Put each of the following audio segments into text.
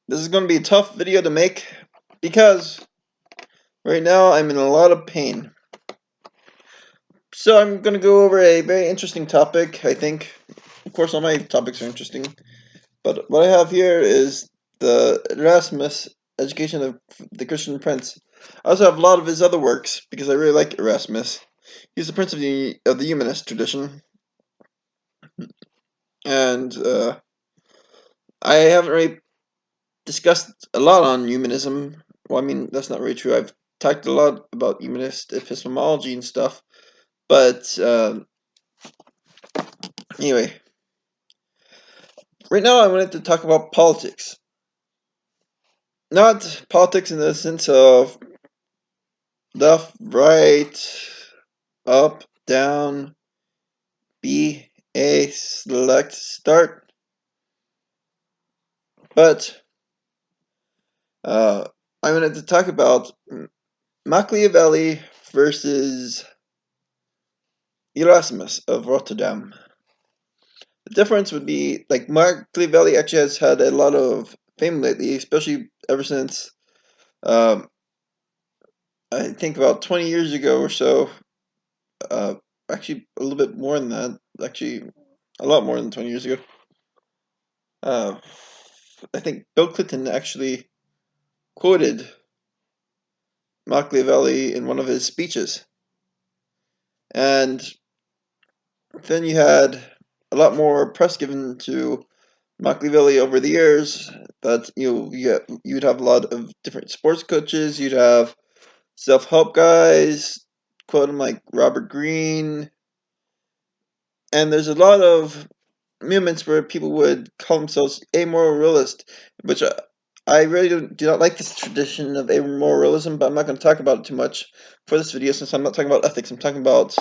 This is going to be a tough video to make because right now I'm in a lot of pain. So I'm going to go over a very interesting topic, I think. Of course, all my topics are interesting. But what I have here is the Erasmus education of the Christian Prince. I also have a lot of his other works because I really like Erasmus. He's the prince of the humanist tradition. And I haven't really discussed a lot on humanism. Well, I mean, that's not really true. I've talked a lot about humanist epistemology and stuff. But anyway, right now I wanted to talk about politics. Not politics in the sense of left, right, up, down, B, A, select, start. But uh, I wanted to talk about Machiavelli versus Erasmus of Rotterdam. The difference would be like Machiavelli actually has had a lot of fame lately, especially ever since um, I think about 20 years ago or so. Uh, Actually, a little bit more than that. Actually, a lot more than 20 years ago. Uh, I think Bill Clinton actually quoted Machiavelli in one of his speeches. And then you had a lot more press given to Machiavelli over the years. That you'd have a lot of different sports coaches. You'd have self-help guys, quote him like Robert Greene, and there's a lot of movements where people would call themselves amoral realist, which I really do not like this tradition of amoral realism, but I'm not going to talk about it too much for this video since I'm not talking about ethics. I'm talking about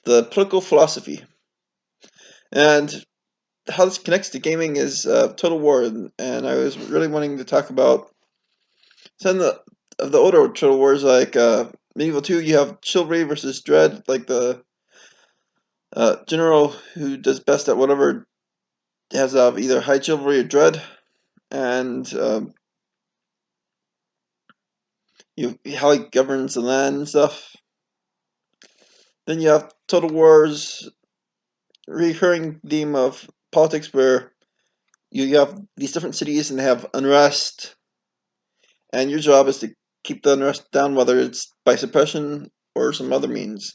the political philosophy. And how this connects to gaming is Total War, and I was really wanting to talk about some of the older Total Wars, like Medieval 2, you have Chivalry versus Dread, like the general who does best at whatever has either high chivalry or dread, and how he governs the land and stuff. Then you have Total War's recurring theme of politics, where you have these different cities and they have unrest, and your job is to keep the unrest down, whether it's by suppression or some other means.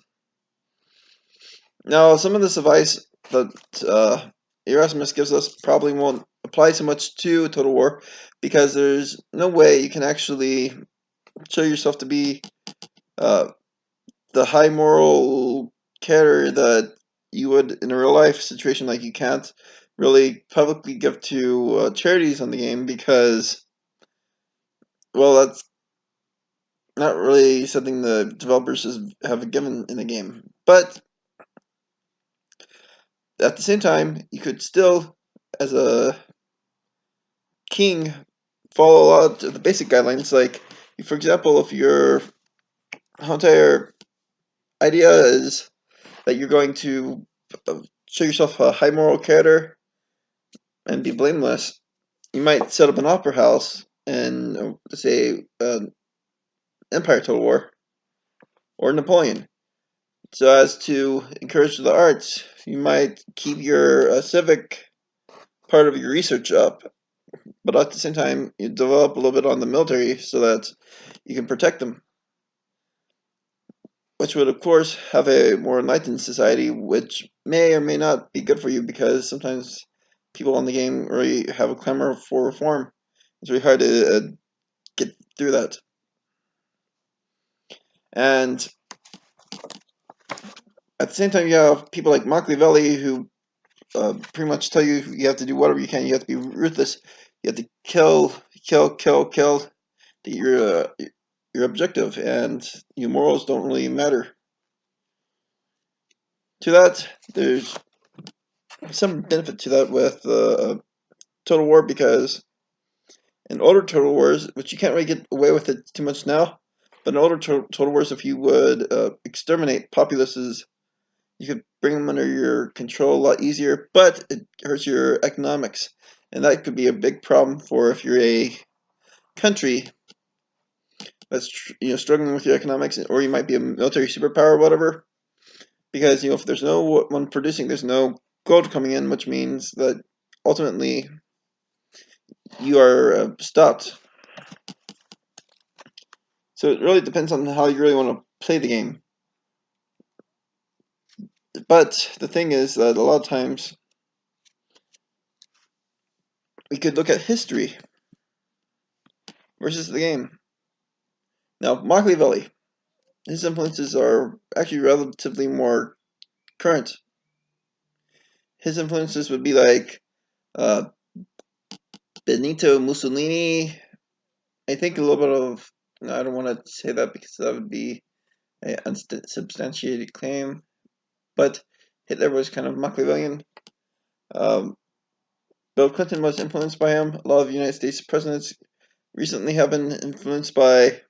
Now, some of this advice that Erasmus gives us probably won't apply so much to Total War, because there's no way you can actually show yourself to be uh, the high moral character that you would in a real life situation. Like, you can't really publicly give to charities on the game because, well, that's not really something the developers have given in the game. But at the same time, you could still, as a king, follow a lot of the basic guidelines. Like, for example, if your entire idea is that you're going to show yourself a high moral character and be blameless, you might set up an opera house in, say, Empire Total War or Napoleon. So as to encourage the arts, you might keep your civic part of your research up, but at the same time, you develop a little bit on the military so that you can protect them, which would, of course, have a more enlightened society, which may or may not be good for you because sometimes people on the game really have a clamor for reform. It's really hard to get through that. And at the same time, you have people like Machiavelli who pretty much tell you you have to do whatever you can. You have to be ruthless. You have to kill, kill, kill, kill to your objective, and your morals don't really matter. To that, there's some benefit to that with Total War, because in older Total Wars, which you can't really get away with it too much now, but in older Total Wars, if you would exterminate populaces, you could bring them under your control a lot easier, but it hurts your economics. and that could be a big problem for if you're a country that's struggling with your economics, or you might be a military superpower or whatever. Because if there's no one producing, there's no gold coming in, which means that ultimately you are stopped. So it really depends on how you really want to play the game. But the thing is that a lot of times we could look at history versus the game. Now, Machiavelli, his influences are actually relatively more current. His influences would be like uh, Benito Mussolini. I think a little bit of. No, I don't want to say that because that would be an unsubstantiated claim. But Hitler was kind of Machiavellian. Um, Bill Clinton was influenced by him. A lot of United States presidents recently have been influenced by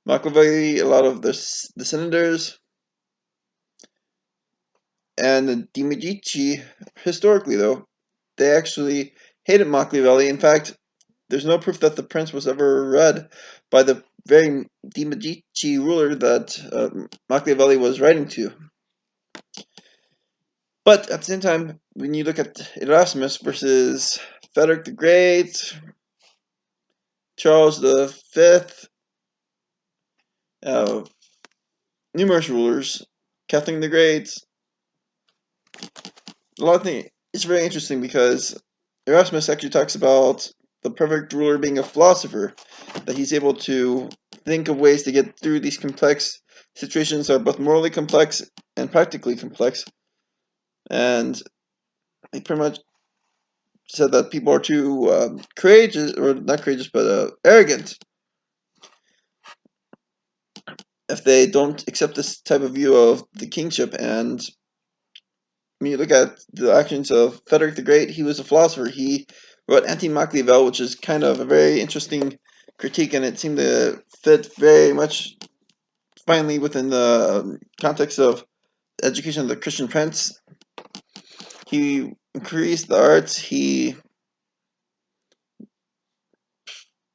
Machiavelli. A lot of the senators and the De Medici, historically though, they actually hated Machiavelli. In fact, there's no proof that The Prince was ever read by the very De Medici ruler that Machiavelli was writing to. But at the same time, when you look at Erasmus versus Frederick the Great, Charles V, uh, numerous rulers, Catherine the Great, a lot of things. It's very interesting because Erasmus actually talks about the perfect ruler being a philosopher, that he's able to think of ways to get through these complex situations that are both morally complex and practically complex. And he pretty much said that people are too courageous, or not courageous, but arrogant, if they don't accept this type of view of the kingship. And when you look at the actions of Frederick the Great, he was a philosopher. He wrote Anti-Machiavel, which is kind of a very interesting critique, and it seemed to fit very much finally within the context of education of the Christian prince. He increased the arts. He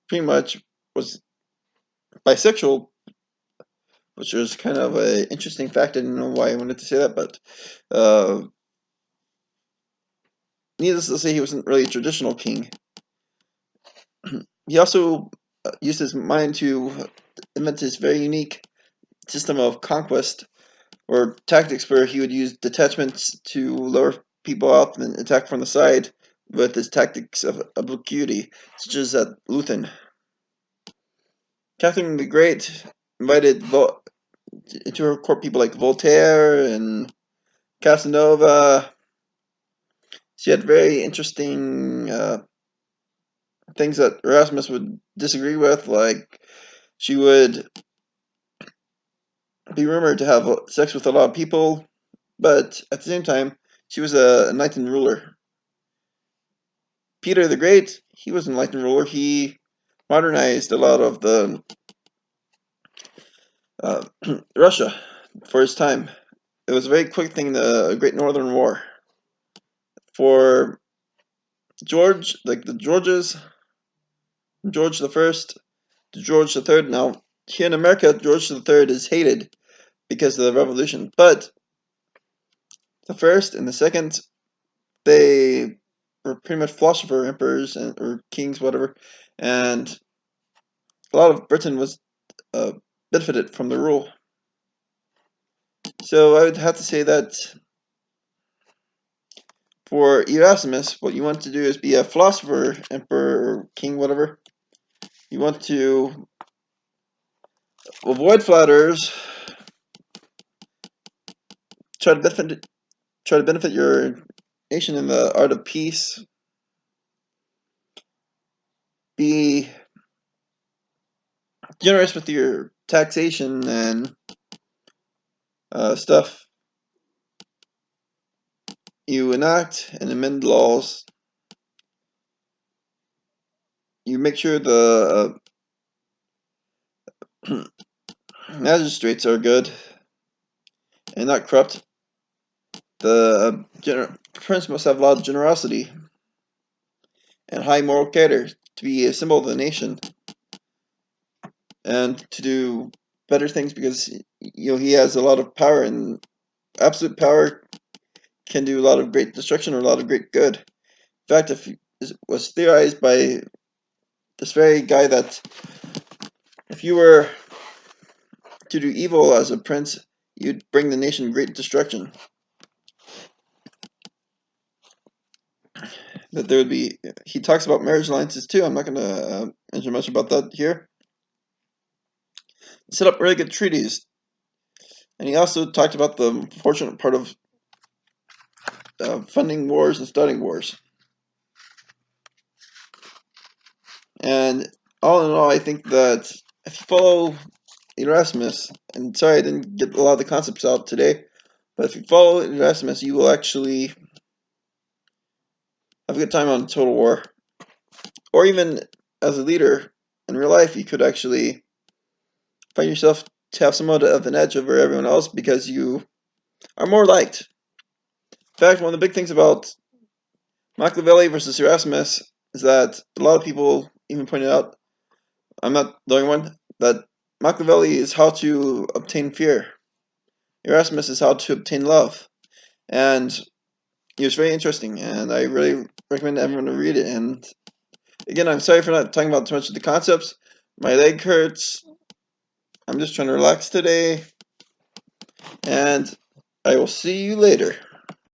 pretty much was bisexual, which was kind of an interesting fact. I didn't know why I wanted to say that, but needless to say, he wasn't really a traditional king. He also used his mind to invent this very unique system of conquest or tactics where he would use detachments to lure people out and attack from the side with his tactics of obliquity, such as at Luthen. Catherine the Great invited into her court people like Voltaire and Casanova. She had very interesting things that Erasmus would disagree with, like she would be rumored to have sex with a lot of people, but at the same time, she was a enlightened ruler. Peter the Great, he was an enlightened ruler. He modernized a lot of the uh, Russia for his time. It was a very quick thing, the Great Northern War. For George, like the Georges, George the First to George the Third. Now, here in America, George the Third is hated because of the revolution, but the first and the second, they were pretty much philosopher emperors or kings, whatever, and a lot of Britain was benefited from the rule. So I would have to say that for Erasmus, what you want to do is be a philosopher, emperor, or king, whatever. You want to avoid flatterers, try to benefit your nation in the art of peace, be generous with your taxation and stuff. You enact and amend laws. You make sure the magistrates are good and not corrupt. The prince must have a lot of generosity. and high moral character, to be a symbol of the nation, and to do better things because he has a lot of power, and absolute power can do a lot of great destruction or a lot of great good. In fact, it was theorized by this very guy that if you were to do evil as a prince, you'd bring the nation great destruction. That there would be. He talks about marriage alliances too. I'm not going to mention much about that here. Set up really good treaties, and he also talked about the unfortunate part of funding wars and starting wars. And all in all, I think that if you follow Erasmus, and sorry I didn't get a lot of the concepts out today, but if you follow Erasmus, you will actually have a good time on Total War. Or even as a leader in real life, you could actually find yourself to have somewhat of an edge over everyone else because you are more liked. In fact, one of the big things about Machiavelli versus Erasmus is that a lot of people even pointed out, I'm not the only one, that Machiavelli is how to obtain fear. Erasmus is how to obtain love. And it was very interesting, and I really recommend everyone to read it. And again, I'm sorry for not talking about too much of the concepts. My leg hurts. I'm just trying to relax today. And I will see you later.